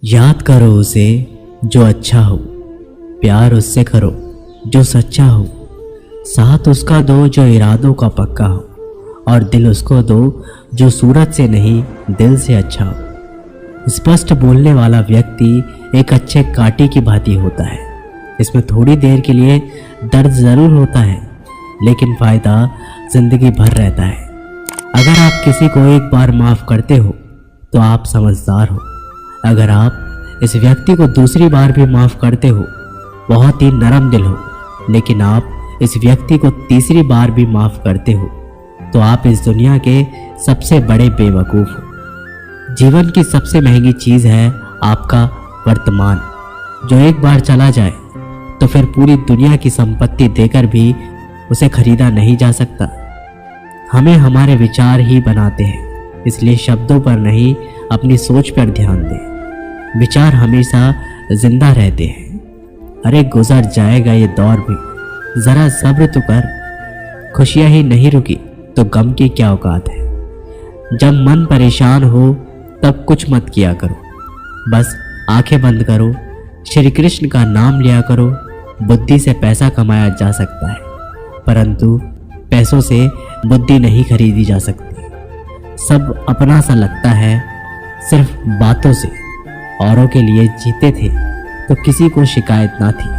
याद करो उसे जो अच्छा हो, प्यार उससे करो जो सच्चा हो, साथ उसका दो जो इरादों का पक्का हो, और दिल उसको दो जो सूरत से नहीं दिल से अच्छा हो। स्पष्ट बोलने वाला व्यक्ति एक अच्छे कांटे की भांति होता है। इसमें थोड़ी देर के लिए दर्द ज़रूर होता है, लेकिन फ़ायदा ज़िंदगी भर रहता है। अगर आप किसी को एक बार माफ़ करते हो तो आप समझदार हो। अगर आप इस व्यक्ति को दूसरी बार भी माफ़ करते हो, बहुत ही नरम दिल हो। लेकिन आप इस व्यक्ति को तीसरी बार भी माफ़ करते हो तो आप इस दुनिया के सबसे बड़े बेवकूफ़ हो। जीवन की सबसे महंगी चीज़ है आपका वर्तमान, जो एक बार चला जाए तो फिर पूरी दुनिया की संपत्ति देकर भी उसे खरीदा नहीं जा सकता। हमें हमारे विचार ही बनाते हैं, इसलिए शब्दों पर नहीं अपनी सोच पर ध्यान दें। विचार हमेशा जिंदा रहते हैं। अरे गुजर जाएगा ये दौर भी, ज़रा सब्र तो कर। खुशियाँ ही नहीं रुकी तो गम की क्या औकात है। जब मन परेशान हो तब कुछ मत किया करो, बस आंखें बंद करो, श्री कृष्ण का नाम लिया करो। बुद्धि से पैसा कमाया जा सकता है, परंतु पैसों से बुद्धि नहीं खरीदी जा सकती। सब अपना सा लगता है सिर्फ बातों से। औरों के लिए जीते थे तो किसी को शिकायत ना थी।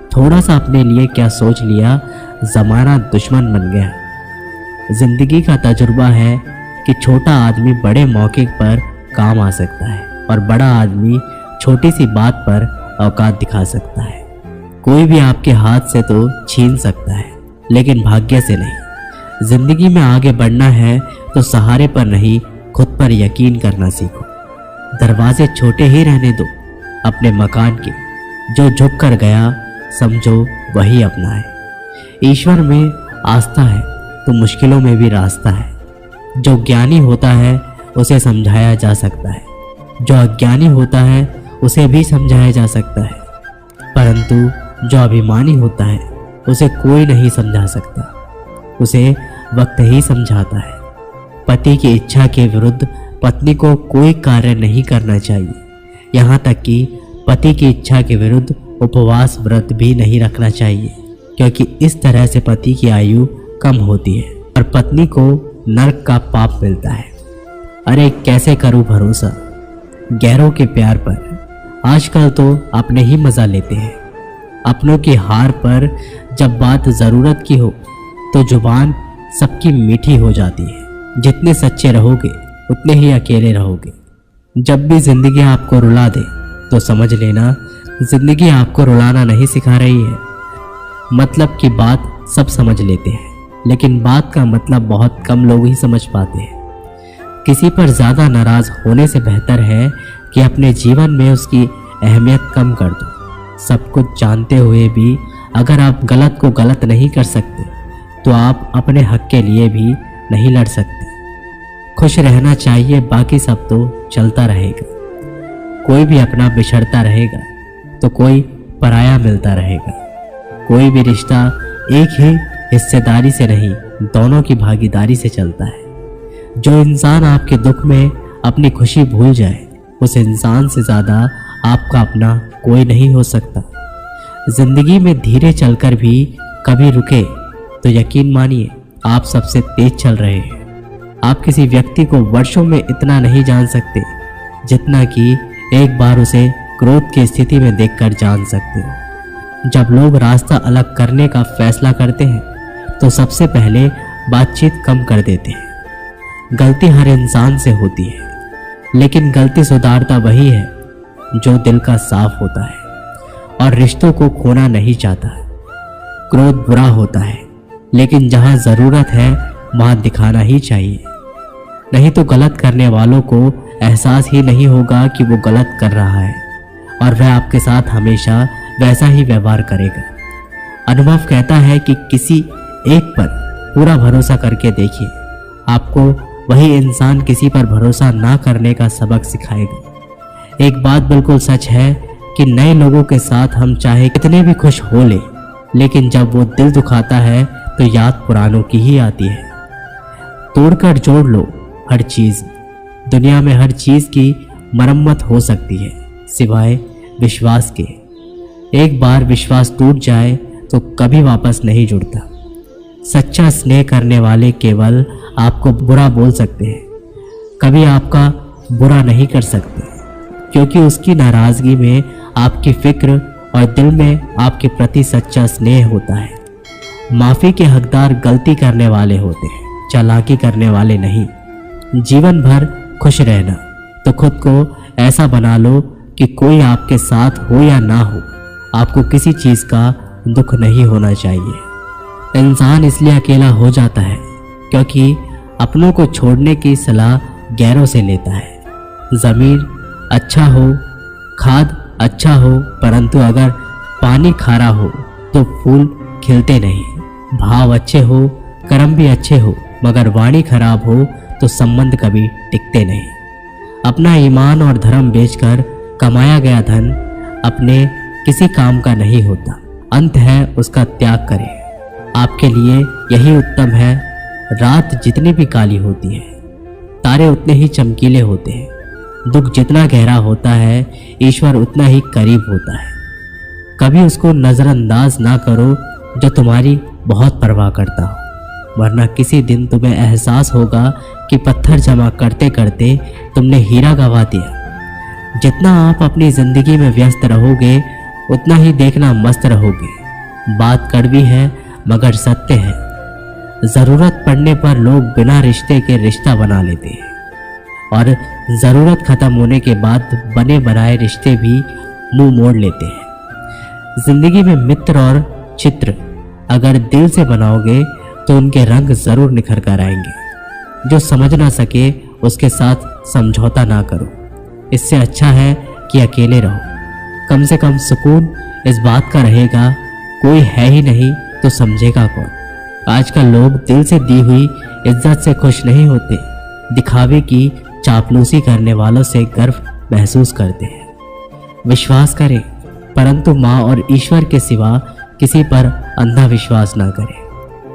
थोड़ा सा अपने लिए क्या सोच लिया, ज़माना दुश्मन बन गया। जिंदगी का तजुर्बा है कि छोटा आदमी बड़े मौके पर काम आ सकता है और बड़ा आदमी छोटी सी बात पर औकात दिखा सकता है। कोई भी आपके हाथ से तो छीन सकता है, लेकिन भाग्य से नहीं। जिंदगी में आगे बढ़ना है तो सहारे पर नहीं, खुद पर यकीन करना सीखो। दरवाजे छोटे ही रहने दो अपने मकान के। जो झुक कर गया समझो वही अपना है। ईश्वर में आस्था है तो मुश्किलों में भी रास्ता है। जो ज्ञानी होता है उसे समझाया जा सकता है, जो अज्ञानी होता है उसे भी समझाया जा सकता है, परंतु जो अभिमानी होता है उसे कोई नहीं समझा सकता। उसे वक्त ही समझाता है। पति की इच्छा के विरुद्ध पत्नी को कोई कार्य नहीं करना चाहिए। यहाँ तक कि पति की इच्छा के विरुद्ध उपवास व्रत भी नहीं रखना चाहिए, क्योंकि इस तरह से पति की आयु कम होती है और पत्नी को नरक का पाप मिलता है। अरे कैसे करूं भरोसा गैरों के प्यार पर। आजकल तो अपने ही मज़ा लेते हैं अपनों की हार पर। जब बात ज़रूरत की हो तो जुबान सबकी मीठी हो जाती है। जितने सच्चे रहोगे उतने ही अकेले रहोगे। जब भी ज़िंदगी आपको रुला दे तो समझ लेना ज़िंदगी आपको रुलाना नहीं सिखा रही है। मतलब की बात सब समझ लेते हैं, लेकिन बात का मतलब बहुत कम लोग ही समझ पाते हैं। किसी पर ज़्यादा नाराज़ होने से बेहतर है कि अपने जीवन में उसकी अहमियत कम कर दो। सब कुछ जानते हुए भी अगर आप गलत को गलत नहीं कर सकते तो आप अपने हक के लिए भी नहीं लड़ सकते। खुश रहना चाहिए, बाकी सब तो चलता रहेगा। कोई भी अपना बिछड़ता रहेगा तो कोई पराया मिलता रहेगा। कोई भी रिश्ता एक ही हिस्सेदारी से नहीं, दोनों की भागीदारी से चलता है। जो इंसान आपके दुख में अपनी खुशी भूल जाए, उस इंसान से ज़्यादा आपका अपना कोई नहीं हो सकता। जिंदगी में धीरे चलकर भी कभी रुके तो यकीन मानिए आप सबसे तेज चल रहे हैं। आप किसी व्यक्ति को वर्षों में इतना नहीं जान सकते जितना कि एक बार उसे क्रोध की स्थिति में देखकर जान सकते हो। जब लोग रास्ता अलग करने का फैसला करते हैं तो सबसे पहले बातचीत कम कर देते हैं। गलती हर इंसान से होती है, लेकिन गलती सुधारता वही है जो दिल का साफ होता है और रिश्तों को खोना नहीं चाहता। क्रोध बुरा होता है, लेकिन जहां ज़रूरत है वहां दिखाना ही चाहिए। नहीं तो गलत करने वालों को एहसास ही नहीं होगा कि वो गलत कर रहा है और वह आपके साथ हमेशा वैसा ही व्यवहार करेगा। अनुभव कहता है कि किसी एक पर पूरा भरोसा करके देखिए, आपको वही इंसान किसी पर भरोसा ना करने का सबक सिखाएगा। एक बात बिल्कुल सच है कि नए लोगों के साथ हम चाहे कितने भी खुश हो ले, लेकिन जब वो दिल दुखाता है तो याद पुरानों की ही आती है। तोड़कर जोड़ लो हर चीज़। दुनिया में हर चीज़ की मरम्मत हो सकती है, सिवाय विश्वास के। एक बार विश्वास टूट जाए तो कभी वापस नहीं जुड़ता। सच्चा स्नेह करने वाले केवल आपको बुरा बोल सकते हैं, कभी आपका बुरा नहीं कर सकते, क्योंकि उसकी नाराज़गी में आपकी फिक्र और दिल में आपके प्रति सच्चा स्नेह होता है। माफ़ी के हकदार गलती करने वाले होते हैं, चालाकी करने वाले नहीं। जीवन भर खुश रहना तो खुद को ऐसा बना लो कि कोई आपके साथ हो या ना हो, आपको किसी चीज़ का दुख नहीं होना चाहिए। इंसान इसलिए अकेला हो जाता है क्योंकि अपनों को छोड़ने की सलाह गैरों से लेता है। ज़मीन अच्छा हो, खाद अच्छा हो, परंतु अगर पानी खारा हो तो फूल खिलते नहीं। भाव अच्छे हो, कर्म भी अच्छे हो, मगर वाणी खराब हो तो संबंध कभी टिकते नहीं। अपना ईमान और धर्म बेचकर कमाया गया धन अपने किसी काम का नहीं होता। अंत है उसका त्याग करें। आपके लिए यही उत्तम है। रात जितनी भी काली होती है, तारे उतने ही चमकीले होते हैं। दुख जितना गहरा होता है, ईश्वर उतना ही करीब होता है। कभी उसको नज़रअंदाज ना करो जो तुम्हारी बहुत परवाह करता हो, वरना किसी दिन तुम्हें एहसास होगा कि पत्थर जमा करते करते तुमने हीरा गंवा दिया। जितना आप अपनी ज़िंदगी में व्यस्त रहोगे उतना ही देखना मस्त रहोगे। बात कड़वी है मगर सत्य है। ज़रूरत पड़ने पर लोग बिना रिश्ते के रिश्ता बना लेते हैं और ज़रूरत ख़त्म होने के बाद बने बनाए रिश्ते भी मुंह मोड़ लेते हैं। ज़िंदगी में मित्र और चित्र अगर दिल से बनाओगे तो उनके रंग ज़रूर निखर कर आएंगे। जो समझ ना सके उसके साथ समझौता ना करो। इससे अच्छा है कि अकेले रहो। कम से कम सुकून इस बात का रहेगा, कोई है ही नहीं तो समझेगा कौन। आजकल लोग दिल से दी हुई इज्जत से खुश नहीं होते, दिखावे की चापलूसी करने वालों से गर्व महसूस करते हैं। विश्वास करें, परंतु माँ और ईश्वर के सिवा किसी पर अंधा विश्वास ना करें।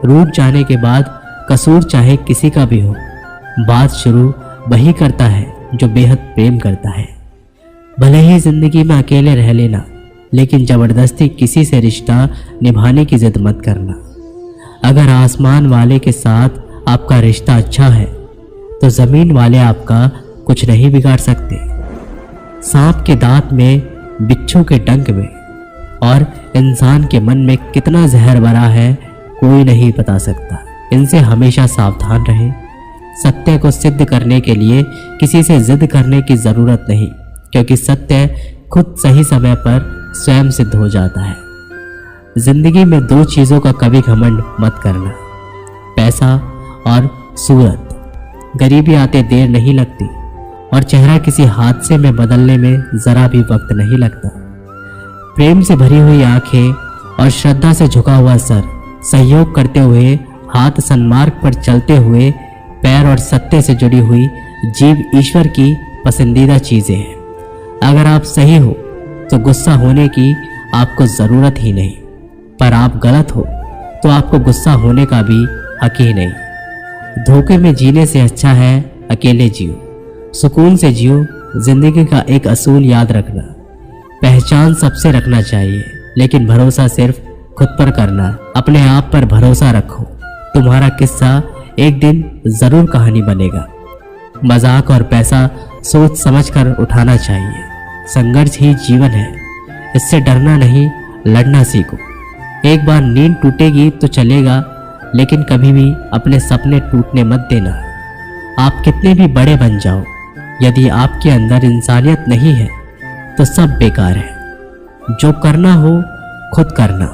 रूठ जाने के बाद कसूर चाहे किसी का भी हो, बात शुरू वही करता है जो बेहद प्रेम करता है। भले ही जिंदगी में अकेले रह लेना, लेकिन जबरदस्ती किसी से रिश्ता निभाने की जिद मत करना। अगर आसमान वाले के साथ आपका रिश्ता अच्छा है तो ज़मीन वाले आपका कुछ नहीं बिगाड़ सकते। सांप के दांत में, बिच्छू के डंक में और इंसान के मन में कितना जहर भरा है कोई नहीं बता सकता। इनसे हमेशा सावधान रहें। सत्य को सिद्ध करने के लिए किसी से जिद करने की ज़रूरत नहीं, क्योंकि सत्य खुद सही समय पर स्वयं सिद्ध हो जाता है। जिंदगी में दो चीज़ों का कभी घमंड मत करना, पैसा और सूरत। गरीबी आते देर नहीं लगती और चेहरा किसी हादसे में बदलने में ज़रा भी वक्त नहीं लगता। प्रेम से भरी हुई आंखें और श्रद्धा से झुका हुआ सर, सहयोग करते हुए हाथ, सन्मार्ग पर चलते हुए पैर और सत्य से जुड़ी हुई जीव ईश्वर की पसंदीदा चीज़ें हैं। अगर आप सही हो तो गुस्सा होने की आपको ज़रूरत ही नहीं, पर आप गलत हो तो आपको गुस्सा होने का भी हक ही नहीं। धोखे में जीने से अच्छा है अकेले जियो, सुकून से जियो। जिंदगी का एक असूल याद रखना, पहचान सबसे रखना चाहिए, लेकिन भरोसा सिर्फ खुद पर करना। अपने आप पर भरोसा रखो, तुम्हारा किस्सा एक दिन ज़रूर कहानी बनेगा। मजाक और पैसा सोच समझ कर उठाना चाहिए। संघर्ष ही जीवन है, इससे डरना नहीं, लड़ना सीखो। एक बार नींद टूटेगी तो चलेगा, लेकिन कभी भी अपने सपने टूटने मत देना। आप कितने भी बड़े बन जाओ, यदि आपके अंदर इंसानियत नहीं है तो सब बेकार है। जो करना हो खुद करना।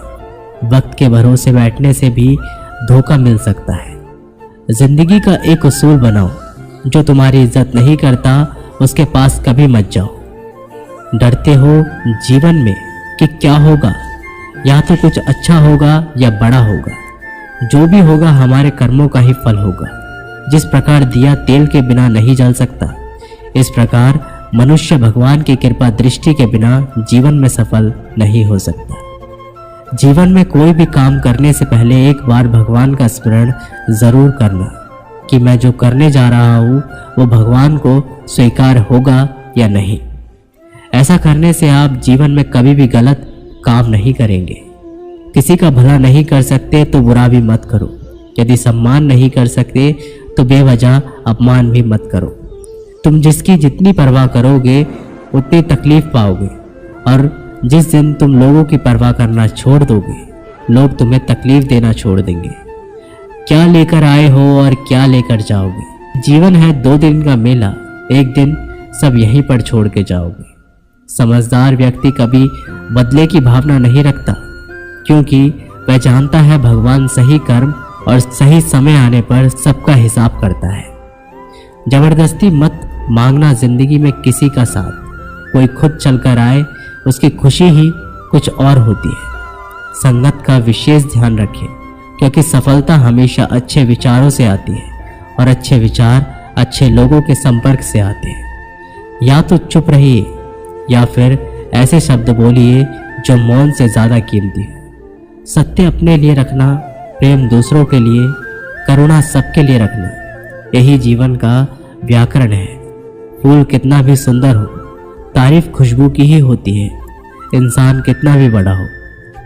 वक्त के भरोसे बैठने से भी धोखा मिल सकता है। जिंदगी का एक उसूल बनाओ, जो तुम्हारी इज्जत नहीं करता उसके पास कभी मत जाओ। डरते हो जीवन में कि क्या होगा, या तो कुछ अच्छा होगा या बड़ा होगा। जो भी होगा हमारे कर्मों का ही फल होगा। जिस प्रकार दिया तेल के बिना नहीं जल सकता, इस प्रकार मनुष्य भगवान की कृपा दृष्टि के बिना जीवन में सफल नहीं हो सकता। जीवन में कोई भी काम करने से पहले एक बार भगवान का स्मरण जरूर करना कि मैं जो करने जा रहा हूँ वो भगवान को स्वीकार होगा या नहीं। ऐसा करने से आप जीवन में कभी भी गलत काम नहीं करेंगे। किसी का भला नहीं कर सकते तो बुरा भी मत करो। यदि सम्मान नहीं कर सकते तो बेवजह अपमान भी मत करो। तुम जिसकी जितनी परवाह करोगे उतनी तकलीफ पाओगे, और जिस दिन तुम लोगों की परवाह करना छोड़ दोगे, लोग तुम्हें तकलीफ देना छोड़ देंगे। क्या लेकर आए हो और क्या लेकर जाओगे? जीवन है 2 दिन का मेला, एक दिन सब यहीं पर छोड़ के जाओगे। समझदार व्यक्ति कभी बदले की भावना नहीं रखता, क्योंकि वह जानता है भगवान सही कर्म और सही समय आने पर सबका हिसाब करता है। जबरदस्ती मत मांगना जिंदगी में किसी का साथ। कोई खुद चलकर आए, उसकी खुशी ही कुछ और होती है। संगत का विशेष ध्यान रखें, क्योंकि सफलता हमेशा अच्छे विचारों से आती है और अच्छे विचार अच्छे लोगों के संपर्क से आते हैं। या तो चुप रहिए या फिर ऐसे शब्द बोलिए जो मौन से ज़्यादा कीमती है। सत्य अपने लिए रखना, प्रेम दूसरों के लिए, करुणा सबके लिए रखना, यही जीवन का व्याकरण है। फूल कितना भी सुंदर हो, तारीफ खुशबू की ही होती है। इंसान कितना भी बड़ा हो,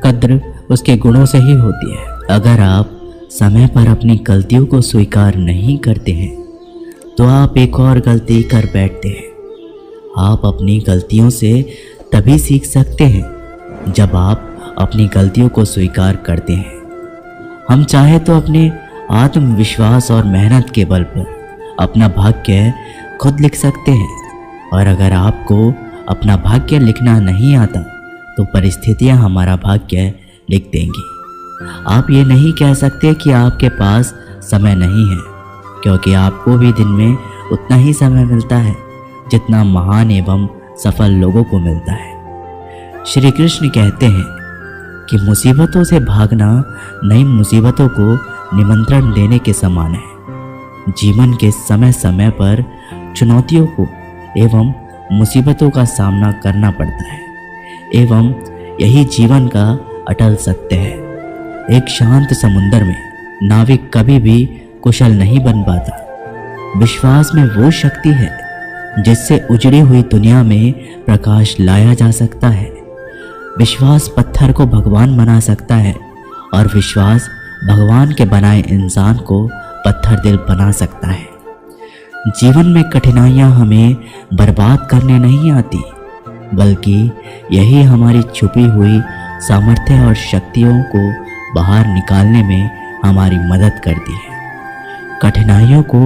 कद्र उसके गुणों से ही होती है। अगर आप समय पर अपनी गलतियों को स्वीकार नहीं करते हैं तो आप एक और गलती कर बैठते हैं। आप अपनी गलतियों से तभी सीख सकते हैं जब आप अपनी गलतियों को स्वीकार करते हैं। हम चाहे तो अपने आत्मविश्वास और मेहनत के बल पर अपना भाग्य खुद लिख सकते हैं, और अगर आपको अपना भाग्य लिखना नहीं आता तो परिस्थितियां हमारा भाग्य लिख देंगी। आप ये नहीं कह सकते कि आपके पास समय नहीं है, क्योंकि आपको भी दिन में उतना ही समय मिलता है जितना महान एवं सफल लोगों को मिलता है। श्री कृष्ण कहते हैं कि मुसीबतों से भागना नई मुसीबतों को निमंत्रण देने के समान है। जीवन के समय समय पर चुनौतियों को एवं मुसीबतों का सामना करना पड़ता है, एवं यही जीवन का अटल सत्य है। एक शांत समुद्र में नाविक कभी भी कुशल नहीं बन पाता। विश्वास में वो शक्ति है जिससे उजड़ी हुई दुनिया में प्रकाश लाया जा सकता है। विश्वास पत्थर को भगवान बना सकता है, और विश्वास भगवान के बनाए इंसान को पत्थर दिल बना सकता है। जीवन में कठिनाइयां हमें बर्बाद करने नहीं आती, बल्कि यही हमारी छुपी हुई सामर्थ्य और शक्तियों को बाहर निकालने में हमारी मदद करती है। कठिनाइयों को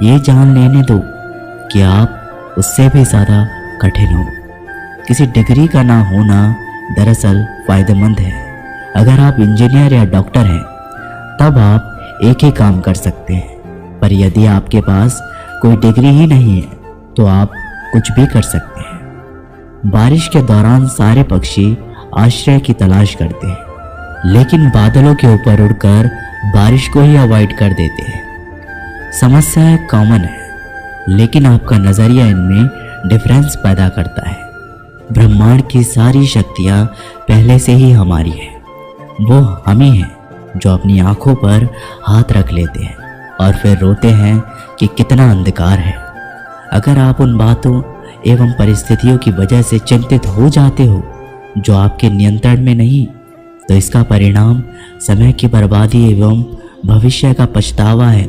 ये जान लेने दो कि आप उससे भी ज़्यादा कठिन हो। किसी डिग्री का ना होना दरअसल फ़ायदेमंद है। अगर आप इंजीनियर या डॉक्टर हैं तब आप एक ही काम कर सकते हैं, पर यदि आपके पास कोई डिग्री ही नहीं है तो आप कुछ भी कर सकते हैं। बारिश के दौरान सारे पक्षी आश्रय की तलाश करते हैं, लेकिन बादलों के ऊपर उड़कर बारिश को ही अवॉइड कर देते हैं। समस्याएं कॉमन है, लेकिन आपका नज़रिया इनमें डिफरेंस पैदा करता है। ब्रह्मांड की सारी शक्तियाँ पहले से ही हमारी हैं। वो हम ही हैं जो अपनी आंखों पर हाथ रख लेते हैं और फिर रोते हैं कि कितना अंधकार है। अगर आप उन बातों एवं परिस्थितियों की वजह से चिंतित हो जाते हो जो आपके नियंत्रण में नहीं, तो इसका परिणाम समय की बर्बादी एवं भविष्य का पछतावा है।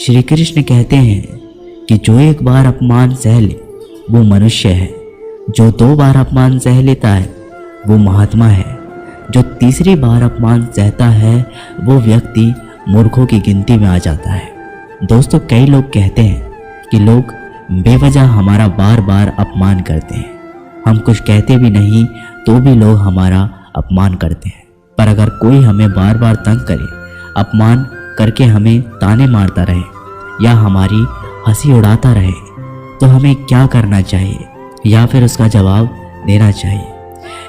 श्री कृष्ण कहते हैं कि जो एक बार अपमान सह ले वो मनुष्य है, जो 2 बार अपमान सह लेता है वो महात्मा है, जो तीसरी बार अपमान सहता है वो व्यक्ति मूर्खों की गिनती में आ जाता है। दोस्तों, कई लोग कहते हैं कि लोग बेवजह हमारा बार बार अपमान करते हैं। हम कुछ कहते भी नहीं तो भी लोग हमारा अपमान करते हैं। पर अगर कोई हमें बार बार तंग करे, अपमान करके हमें ताने मारता रहे या हमारी हंसी उड़ाता रहे, तो हमें क्या करना चाहिए या फिर उसका जवाब देना चाहिए?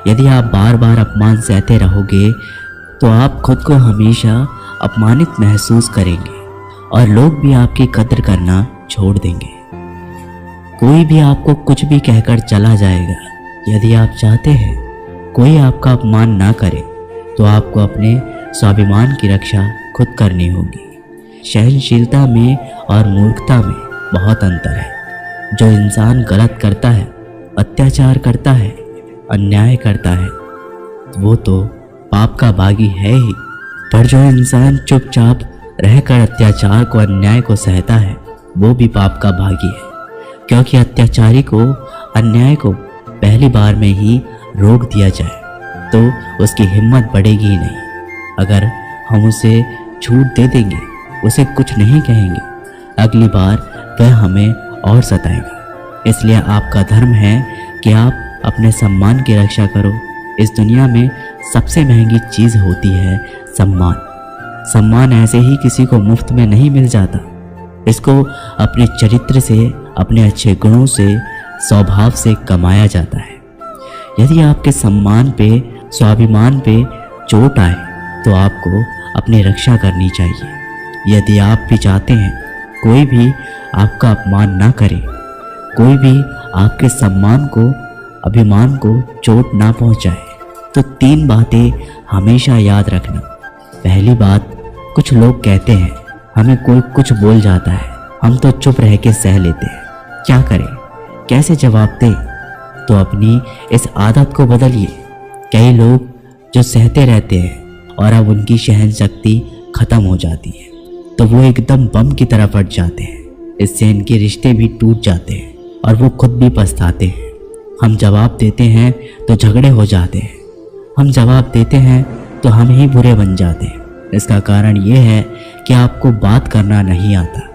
यदि आप बार बार अपमान सहते रहोगे तो आप खुद को हमेशा अपमानित महसूस करेंगे और लोग भी आपकी कद्र करना छोड़ देंगे। कोई भी आपको कुछ भी कहकर चला जाएगा। यदि आप चाहते हैं कोई आपका अपमान ना करे तो आपको अपने स्वाभिमान की रक्षा खुद करनी होगी। सहनशीलता में और मूर्खता में बहुत अंतर है। जो इंसान गलत करता है अत्याचार करता है, अन्याय करता है, वो तो पाप का भागी है ही। पर जो इंसान चुपचाप रहकर अत्याचार को, अन्याय को सहता है, वो भी पाप का भागी है। क्योंकि अत्याचारी को, अन्याय को पहली बार में ही रोक दिया जाए तो उसकी हिम्मत बढ़ेगी ही नहीं। अगर हम उसे छूट दे देंगे, उसे कुछ नहीं कहेंगे, अगली बार वह हमें और सताएगा। इसलिए आपका धर्म है कि आप अपने सम्मान की रक्षा करो। इस दुनिया में सबसे महंगी चीज़ होती है सम्मान। सम्मान ऐसे ही किसी को मुफ्त में नहीं मिल जाता। इसको अपने चरित्र से, अपने अच्छे गुणों से, स्वभाव से कमाया जाता है। यदि आपके सम्मान पे, स्वाभिमान पे चोट आए तो आपको अपनी रक्षा करनी चाहिए। यदि आप भी चाहते हैं कोई भी आपका अपमान ना करे, कोई भी आपके सम्मान को, अभिमान को चोट ना पहुंचाए, तो 3 बातें हमेशा याद रखना। पहली बात, कुछ लोग कहते हैं हमें कोई कुछ बोल जाता है, हम तो चुप रह के सह लेते हैं, क्या करें, कैसे जवाब दें? तो अपनी इस आदत को बदलिए। कई लोग जो सहते रहते हैं और अब उनकी सहन शक्ति खत्म हो जाती है तो वो एकदम बम की तरह फट जाते हैं। इससे इनके रिश्ते भी टूट जाते हैं और वो खुद भी पछताते हैं। हम जवाब देते हैं तो झगड़े हो जाते हैं, हम जवाब देते हैं तो हम ही बुरे बन जाते हैं। इसका कारण ये है कि आपको बात करना नहीं आता।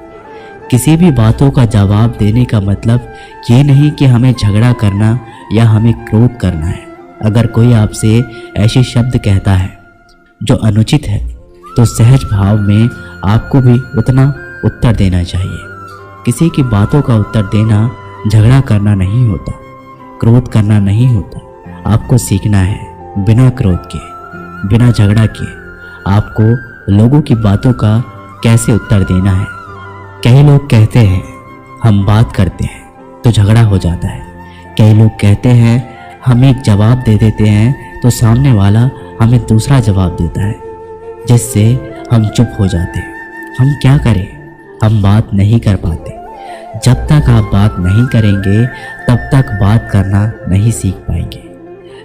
किसी भी बातों का जवाब देने का मतलब ये नहीं कि हमें झगड़ा करना या हमें क्रोध करना है। अगर कोई आपसे ऐसे शब्द कहता है जो अनुचित है तो सहज भाव में आपको भी उतना उत्तर देना चाहिए। किसी की बातों का उत्तर देना झगड़ा करना नहीं होता, क्रोध करना नहीं होता। आपको सीखना है बिना क्रोध के, बिना झगड़ा के आपको लोगों की बातों का कैसे उत्तर देना है। कई लोग कहते हैं हम बात करते हैं तो झगड़ा हो जाता है। कई लोग कहते हैं हम एक जवाब दे देते हैं तो सामने वाला हमें दूसरा जवाब देता है, जिससे हम चुप हो जाते हैं। हम क्या करें, हम बात नहीं कर पाते। जब तक आप बात नहीं करेंगे तब तक बात करना नहीं सीख पाएंगे।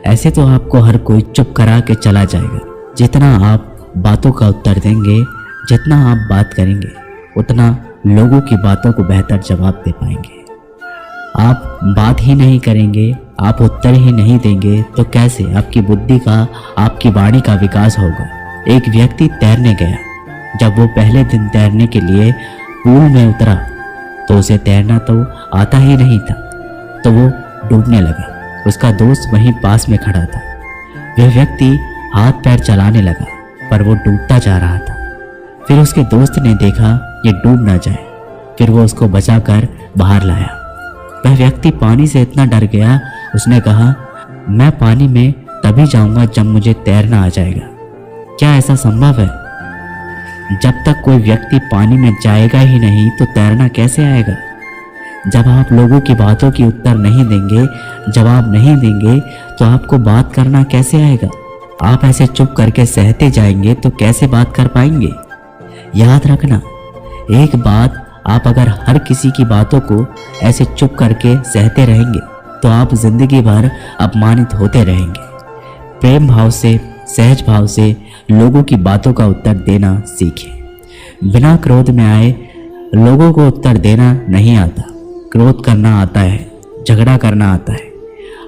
ऐसे तो आपको हर कोई चुप करा के चला जाएगा। जितना आप बातों का उत्तर देंगे, जितना आप बात करेंगे, उतना लोगों की बातों को बेहतर जवाब दे पाएंगे। आप बात ही नहीं करेंगे, आप उत्तर ही नहीं देंगे तो कैसे आपकी बुद्धि का, आपकी वाणी का विकास होगा। एक व्यक्ति तैरने गया। जब वो पहले दिन तैरने के लिए पूल में उतरा तो उसे तैरना तो आता ही नहीं था, तो वो डूबने लगा। उसका दोस्त वहीं पास में खड़ा था। वह व्यक्ति हाथ पैर चलाने लगा पर वो डूबता जा रहा था। फिर उसके दोस्त ने देखा ये डूब ना जाए, फिर वो उसको बचाकर बाहर लाया। वह व्यक्ति पानी से इतना डर गया, उसने कहा मैं पानी में तभी जाऊंगा जब मुझे तैरना आ जाएगा। क्या ऐसा संभव है? जब तक कोई व्यक्ति पानी में जाएगा ही नहीं तो तैरना कैसे आएगा? जब आप लोगों की बातों की उत्तर नहीं देंगे, जवाब नहीं देंगे तो आपको बात करना कैसे आएगा? आप ऐसे चुप करके सहते जाएंगे तो कैसे बात कर पाएंगे? याद रखना, एक बात, आप अगर हर किसी की बातों को ऐसे चुप करके सहते रहेंगे तो आप जिंदगी भर अपमानित होते रहेंगे। प्रेम भाव से, सहज भाव से लोगों की बातों का उत्तर देना सीखें। बिना क्रोध में आए लोगों को उत्तर देना नहीं आता। क्रोध करना आता है, झगड़ा करना आता है।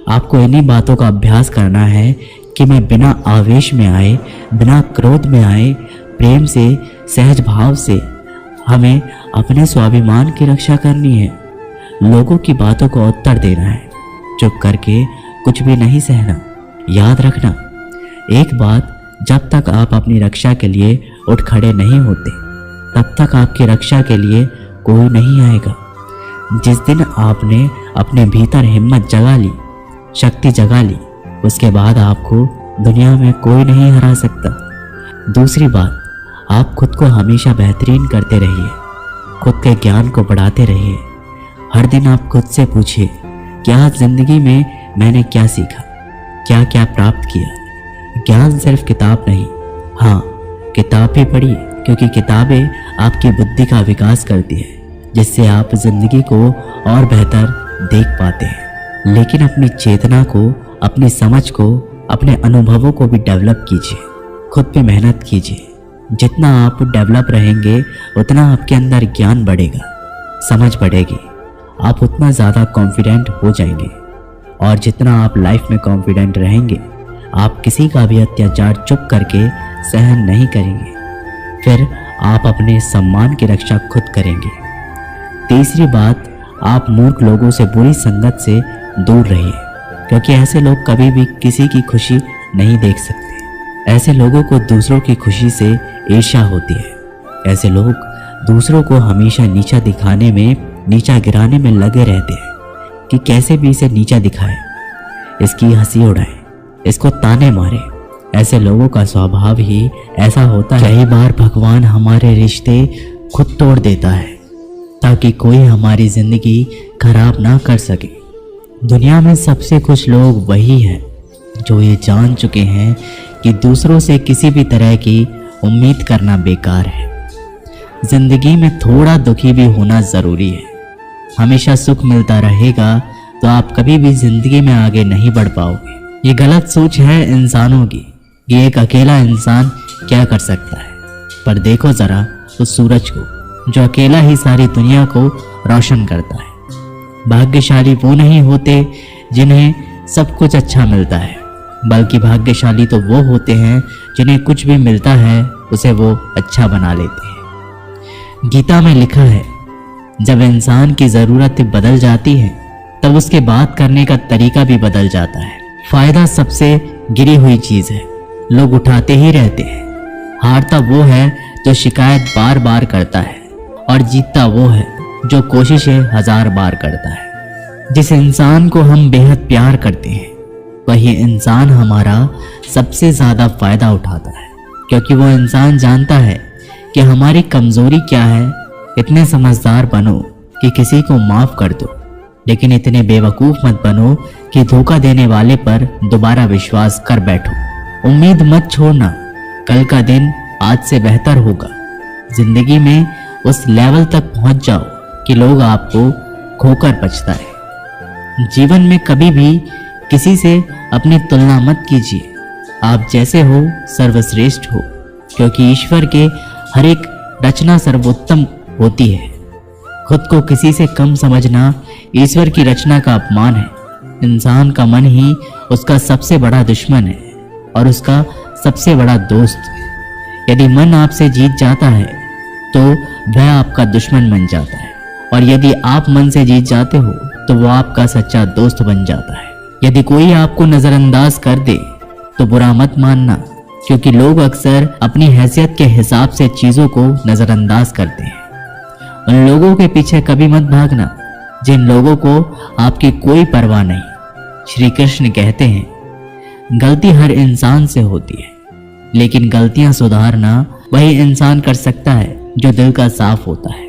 आपको इन्हीं बातों का अभ्यास करना है कि मैं बिना आवेश में आए, बिना क्रोध में आए, प्रेम से, सहज भाव से हमें अपने स्वाभिमान की रक्षा करनी है। लोगों की बातों को उत्तर देना है, चुप करके कुछ भी नहीं सहना। याद रखना, एक बात, जब तक आप अपनी रक्षा के लिए उठ खड़े नहीं होते तब तक आपकी रक्षा के लिए कोई नहीं आएगा। जिस दिन आपने अपने भीतर हिम्मत जगा ली, शक्ति जगा ली, उसके बाद आपको दुनिया में कोई नहीं हरा सकता। दूसरी बात, आप खुद को हमेशा बेहतरीन करते रहिए, खुद के ज्ञान को बढ़ाते रहिए। हर दिन आप खुद से पूछिए कि आज जिंदगी में मैंने क्या सीखा, क्या क्या प्राप्त किया। ज्ञान सिर्फ किताब नहीं, हाँ किताब भी पढ़िए, क्योंकि किताबें आपकी बुद्धि का विकास करती है, जिससे आप जिंदगी को और बेहतर देख पाते हैं। लेकिन अपनी चेतना को, अपनी समझ को, अपने अनुभवों को भी डेवलप कीजिए। खुद पे मेहनत कीजिए। जितना आप डेवलप रहेंगे उतना आपके अंदर ज्ञान बढ़ेगा, समझ बढ़ेगी, आप उतना ज़्यादा कॉन्फिडेंट हो जाएंगे। और जितना आप लाइफ में कॉन्फिडेंट रहेंगे, आप किसी का भी अत्याचार चुप करके सहन नहीं करेंगे। फिर आप अपने सम्मान की रक्षा खुद करेंगे। तीसरी बात, आप मूर्ख लोगों से, बुरी संगत से दूर रहिए, क्योंकि ऐसे लोग कभी भी किसी की खुशी नहीं देख सकते। ऐसे लोगों को दूसरों की खुशी से ईर्ष्या होती है। ऐसे लोग दूसरों को हमेशा नीचा दिखाने में, नीचा गिराने में लगे रहते हैं कि कैसे भी इसे नीचा दिखाए, इसकी हंसी उड़ाए, इसको ताने मारे। ऐसे लोगों का स्वभाव ही ऐसा होता है। कई बार भगवान हमारे रिश्ते खुद तोड़ देता है ताकि कोई हमारी जिंदगी खराब ना कर सके। दुनिया में सबसे खुश लोग वही हैं जो ये जान चुके हैं कि दूसरों से किसी भी तरह की उम्मीद करना बेकार है। जिंदगी में थोड़ा दुखी भी होना ज़रूरी है। हमेशा सुख मिलता रहेगा तो आप कभी भी जिंदगी में आगे नहीं बढ़ पाओगे। ये गलत सोच है इंसानों की कि एक अकेला इंसान क्या कर सकता है। पर देखो ज़रा उस सूरज को जो अकेला ही सारी दुनिया को रोशन करता है। भाग्यशाली वो नहीं होते जिन्हें सब कुछ अच्छा मिलता है, बल्कि भाग्यशाली तो वो होते हैं जिन्हें कुछ भी मिलता है उसे वो अच्छा बना लेते हैं। गीता में लिखा है, जब इंसान की ज़रूरतें बदल जाती हैं तब उसके बात करने का तरीका भी बदल जाता है। फायदा सबसे गिरी हुई चीज़ है, लोग उठाते ही रहते हैं। हारता वो है जो शिकायत बार बार करता है, और जीतता वो है जो कोशिशें 1000 बार करता है। जिस इंसान को हम बेहद प्यार करते हैं वही इंसान हमारा सबसे ज़्यादा फायदा उठाता है, क्योंकि वो इंसान जानता है कि हमारी कमज़ोरी क्या है। इतने समझदार बनो कि किसी को माफ़ कर दो, लेकिन इतने बेवकूफ़ मत बनो कि धोखा देने वाले पर दोबारा विश्वास कर बैठो। उम्मीद मत छोड़ना, कल का दिन आज से बेहतर होगा। जिंदगी में उस लेवल तक पहुंच जाओ कि लोग आपको खोकर पछताए। जीवन में कभी भी किसी से अपनी तुलना मत कीजिए। आप जैसे हो सर्वश्रेष्ठ हो, क्योंकि ईश्वर के हर एक रचना सर्वोत्तम होती है। खुद को किसी से कम समझना ईश्वर की रचना का अपमान है। इंसान का मन ही उसका सबसे बड़ा दुश्मन है और उसका सबसे बड़ा दोस्त। यदि मन आपसे जीत जाता है तो वह आपका दुश्मन बन जाता है, और यदि आप मन से जीत जाते हो तो वह आपका सच्चा दोस्त बन जाता है। यदि कोई आपको नज़रअंदाज कर दे तो बुरा मत मानना, क्योंकि लोग अक्सर अपनी हैसियत के हिसाब से चीज़ों को नज़रअंदाज करते हैं। उन लोगों के पीछे कभी मत भागना जिन लोगों को आपकी कोई परवाह नहीं। श्री कृष्ण कहते हैं, गलती हर इंसान से होती है, लेकिन गलतियां सुधारना वही इंसान कर सकता है जो दिल का साफ होता है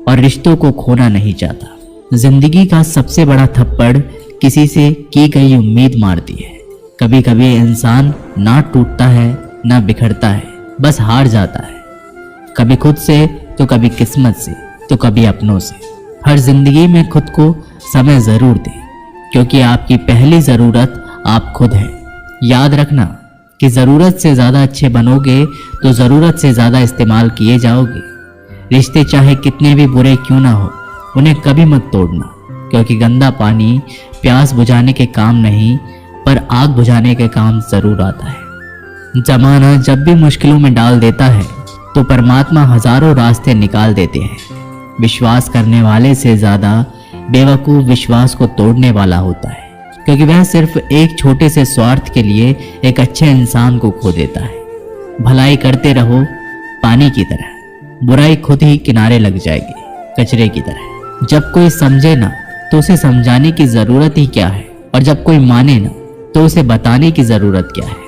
और रिश्तों को खोना नहीं चाहता। जिंदगी का सबसे बड़ा थप्पड़ किसी से की गई उम्मीद मारती है। कभी कभी इंसान ना टूटता है ना बिखरता है, बस हार जाता है, कभी खुद से तो कभी किस्मत से तो कभी अपनों से। हर जिंदगी में खुद को समय ज़रूर दें, क्योंकि आपकी पहली ज़रूरत आप खुद हैं। याद रखना कि ज़रूरत से ज़्यादा अच्छे बनोगे तो ज़रूरत से ज़्यादा इस्तेमाल किए जाओगे। रिश्ते चाहे कितने भी बुरे क्यों ना हो, उन्हें कभी मत तोड़ना, क्योंकि गंदा पानी प्यास बुझाने के काम नहीं पर आग बुझाने के काम ज़रूर आता है। ज़माना जब भी मुश्किलों में डाल देता है तो परमात्मा हज़ारों रास्ते निकाल देते हैं। विश्वास करने वाले से ज़्यादा बेवकूफ़ विश्वास को तोड़ने वाला होता है, क्योंकि वह सिर्फ एक छोटे से स्वार्थ के लिए एक अच्छे इंसान को खो देता है। भलाई करते रहो पानी की तरह, बुराई खुद ही किनारे लग जाएगी कचरे की तरह। जब कोई समझे ना तो उसे समझाने की ज़रूरत ही क्या है, और जब कोई माने ना तो उसे बताने की ज़रूरत क्या है।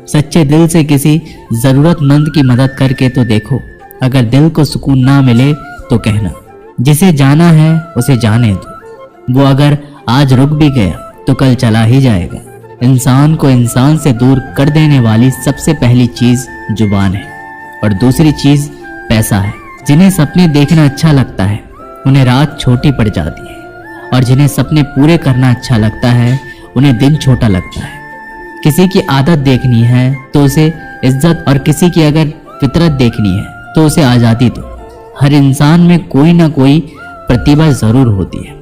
सच्चे दिल से किसी ज़रूरतमंद की मदद करके तो देखो। अगर दिल को सुकून ना मिले तो कहना, जिसे जाना है उसे जाने दो। वो अगर आज रुक भी गया तो कल चला ही जाएगा। इंसान को इंसान से दूर कर देने वाली सबसे पहली चीज़ जुबान है, और दूसरी चीज़ पैसा है। जिन्हें सपने देखना अच्छा लगता है उन्हें रात छोटी पड़ जाती है, और जिन्हें सपने पूरे करना अच्छा लगता है उन्हें दिन छोटा लगता है। किसी की आदत देखनी है तो उसे इज्जत, और किसी की अगर फितरत देखनी है तो उसे आज़ादी दो। हर इंसान में कोई ना कोई प्रतिभा ज़रूर होती है,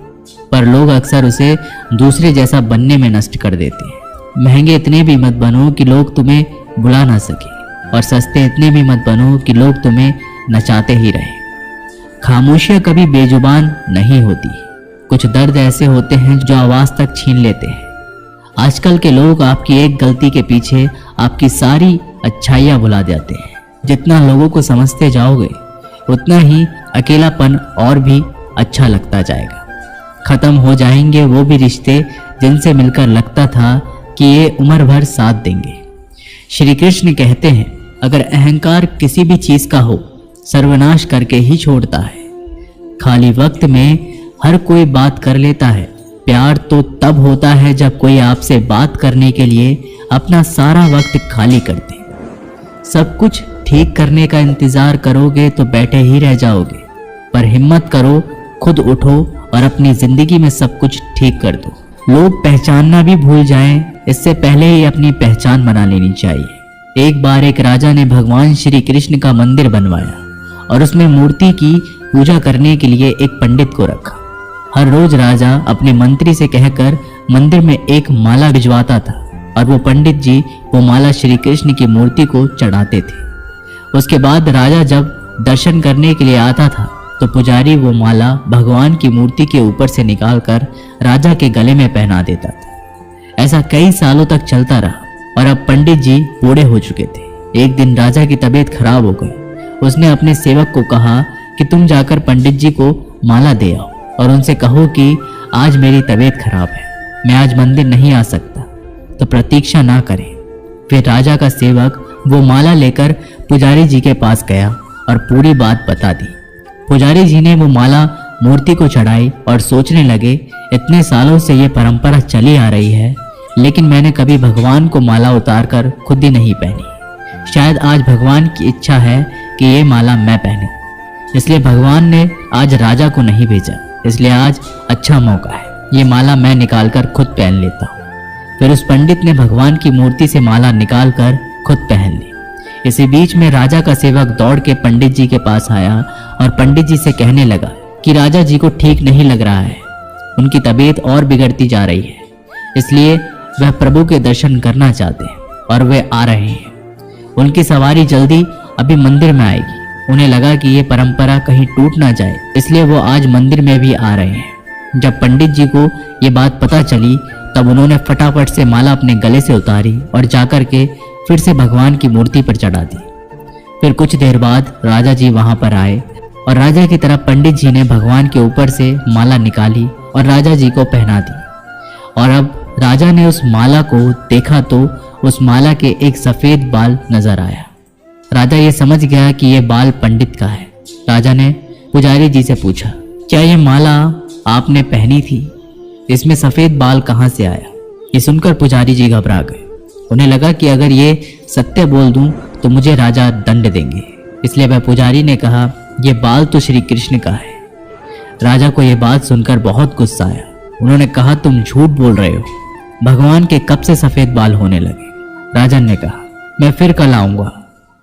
पर लोग अक्सर उसे दूसरे जैसा बनने में नष्ट कर देते हैं। महंगे इतने भी मत बनो कि लोग तुम्हें बुला ना सके, और सस्ते इतने भी मत बनो कि लोग तुम्हें नचाते ही रहें। खामोशियाँ कभी बेजुबान नहीं होती। कुछ दर्द ऐसे होते हैं जो आवाज़ तक छीन लेते हैं। आजकल के लोग आपकी एक गलती के पीछे आपकी सारी अच्छाइयाँ भुला जाते हैं। जितना लोगों को समझते जाओगे उतना ही अकेलापन और भी अच्छा लगता जाएगा। खत्म हो जाएंगे वो भी रिश्ते जिनसे मिलकर लगता था कि ये उम्र भर साथ देंगे। श्री कृष्ण कहते हैं, अगर अहंकार किसी भी चीज का हो सर्वनाश करके ही छोड़ता है। खाली वक्त में हर कोई बात कर लेता है। प्यार तो तब होता है जब कोई आपसे बात करने के लिए अपना सारा वक्त खाली कर दे। सब कुछ ठीक करने का इंतजार करोगे तो बैठे ही रह जाओगे, पर हिम्मत करो, खुद उठो और अपनी जिंदगी में सब कुछ ठीक कर दो। लोग पहचानना भी भूल जाएं, इससे पहले ही अपनी पहचान बना लेनी चाहिए। एक बार एक राजा ने भगवान श्री कृष्ण का मंदिर बनवाया और उसमें मूर्ति की पूजा करने के लिए एक पंडित को रखा। हर रोज राजा अपने मंत्री से कहकर मंदिर में एक माला भिजवाता था और वो पंडित जी वो माला श्री कृष्ण की मूर्ति को चढ़ाते थे। उसके बाद राजा जब दर्शन करने के लिए आता था तो पुजारी वो माला भगवान की मूर्ति के ऊपर से निकालकर राजा के गले में पहना देता था। ऐसा कई सालों तक चलता रहा और अब पंडित जी बूढ़े हो चुके थे। एक दिन राजा की तबीयत खराब हो गई। उसने अपने सेवक को कहा कि तुम जाकर पंडित जी को माला दे आओ और उनसे कहो कि आज मेरी तबीयत खराब है, मैं आज मंदिर नहीं आ सकता, तो प्रतीक्षा ना करें। फिर राजा का सेवक वो माला लेकर पुजारी जी के पास गया और पूरी बात बता दी। पुजारी जी ने वो माला मूर्ति को चढ़ाई और सोचने लगे, इतने सालों से ये परंपरा चली आ रही है, लेकिन मैंने कभी भगवान को माला उतारकर खुद ही नहीं पहनी। शायद आज भगवान की इच्छा है कि ये माला मैं पहनूं, इसलिए भगवान ने आज राजा को नहीं भेजा, इसलिए आज अच्छा मौका है, ये माला मैं निकालकर खुद पहन लेता हूँ। फिर उस पंडित ने भगवान की मूर्ति से माला निकालकर खुद पहन ली। इसी बीच में राजा का सेवक दौड़ के पंडित जी के पास आया और पंडित जी से कहने लगा कि राजा जी को ठीक नहीं लग रहा है, उनकी तबीयत और बिगड़ती जा रही है, इसलिए वह प्रभु के दर्शन करना चाहते हैं और वे आ रहे हैं। उनकी सवारी जल्दी अभी मंदिर में आएगी। उन्हें लगा कि ये परंपरा कहीं टूट ना जाए, इसलिए वो आज मंदिर में भी आ रहे हैं। जब पंडित जी को ये बात पता चली तब उन्होंने फटाफट से माला अपने गले से उतारी और जाकर के फिर से भगवान की मूर्ति पर चढ़ा दी। फिर कुछ देर बाद राजा जी वहां पर आए और राजा की तरफ पंडित जी ने भगवान के ऊपर से माला निकाली और राजा जी को पहना दी। और अब राजा ने उस माला को देखा तो उस माला के एक सफेद बाल नजर आया। राजा ये समझ गया कि ये बाल पंडित का है। राजा ने पुजारी जी से पूछा, क्या ये माला आपने पहनी थी? इसमें सफेद बाल कहाँ से आया? ये सुनकर पुजारी जी घबरा गए। उन्हें लगा कि अगर ये सत्य बोल दूं तो मुझे राजा दंड देंगे, इसलिए वह पुजारी ने कहा, ये बाल तो श्री कृष्ण का है। राजा को यह बात सुनकर बहुत गुस्सा आया। उन्होंने कहा, तुम झूठ बोल रहे हो, भगवान के कब से सफेद बाल होने लगे? राजन ने कहा, मैं फिर कल आऊंगा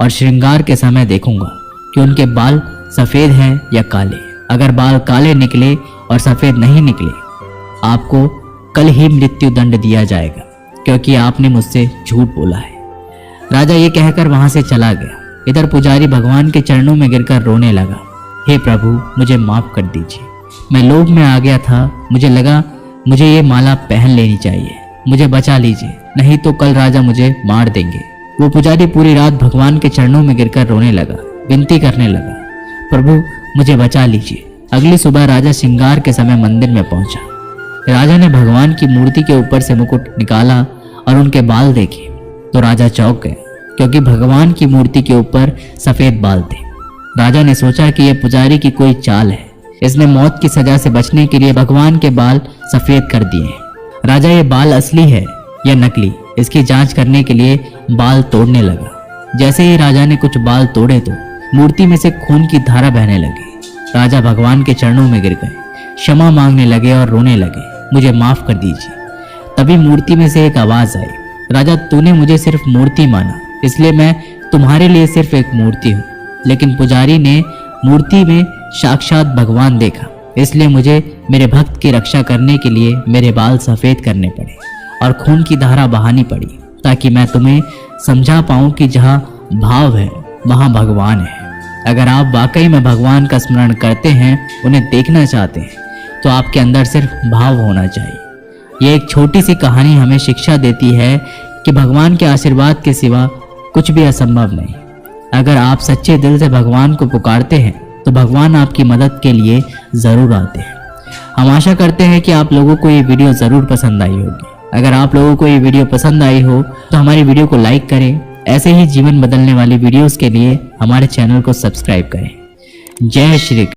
और श्रृंगार के समय देखूंगा कि उनके बाल सफेद हैं या काले। अगर बाल काले निकले और सफेद नहीं निकले, आपको कल ही मृत्यु दंड दिया जाएगा, क्योंकि आपने मुझसे झूठ बोला है। राजा ये कहकर वहां से चला गया। इधर पुजारी भगवान के चरणों में गिरकर रोने लगा, हे प्रभु, मुझे माफ कर दीजिए, मैं लोभ में आ गया था, मुझे लगा मुझे ये माला पहन लेनी चाहिए, मुझे बचा लीजिए, नहीं तो कल राजा मुझे मार देंगे। वो पुजारी पूरी रात भगवान के चरणों में गिरकर रोने लगा, विनती करने लगा, प्रभु मुझे बचा लीजिए। अगली सुबह राजा श्रृंगार के समय मंदिर में पहुंचा। राजा ने भगवान की मूर्ति के ऊपर से मुकुट निकाला और उनके बाल देखे तो राजा चौंक गए, क्योंकि भगवान की मूर्ति के ऊपर सफेद बाल थे। राजा ने सोचा कि यह पुजारी की कोई चाल है, इसने मौत की सजा से बचने के लिए भगवान के बाल सफेद कर दिए हैं। राजा ये बाल असली है या नकली, इसकी जांच करने के लिए बाल तोड़ने लगा। जैसे ही राजा ने कुछ बाल तोड़े तो मूर्ति में से खून की धारा बहने लगी। राजा भगवान के चरणों में गिर गए, क्षमा मांगने लगे और रोने लगे, मुझे माफ कर दीजिए। तभी मूर्ति में से एक आवाज आई, राजा तूने मुझे सिर्फ मूर्ति माना, इसलिए मैं तुम्हारे लिए सिर्फ एक मूर्ति हूँ। लेकिन पुजारी ने मूर्ति में साक्षात भगवान देखा, इसलिए मुझे मेरे भक्त की रक्षा करने के लिए मेरे बाल सफेद करने पड़े और खून की धारा बहानी पड़ी, ताकि मैं तुम्हें समझा पाऊं कि जहाँ भाव है वहाँ भगवान है। अगर आप वाकई में भगवान का स्मरण करते हैं, उन्हें देखना चाहते हैं, तो आपके अंदर सिर्फ भाव होना चाहिए। ये एक छोटी सी कहानी हमें शिक्षा देती है कि भगवान के आशीर्वाद के सिवा कुछ भी असंभव नहीं। अगर आप सच्चे दिल से भगवान को पुकारते हैं तो भगवान आपकी मदद के लिए ज़रूर आते हैं। हम आशा करते हैं कि आप लोगों को ये वीडियो ज़रूर पसंद आई होगी। अगर आप लोगों को ये वीडियो पसंद आई हो तो हमारी वीडियो को लाइक करें। ऐसे ही जीवन बदलने वाली वीडियोस के लिए हमारे चैनल को सब्सक्राइब करें। जय श्री कृष्ण।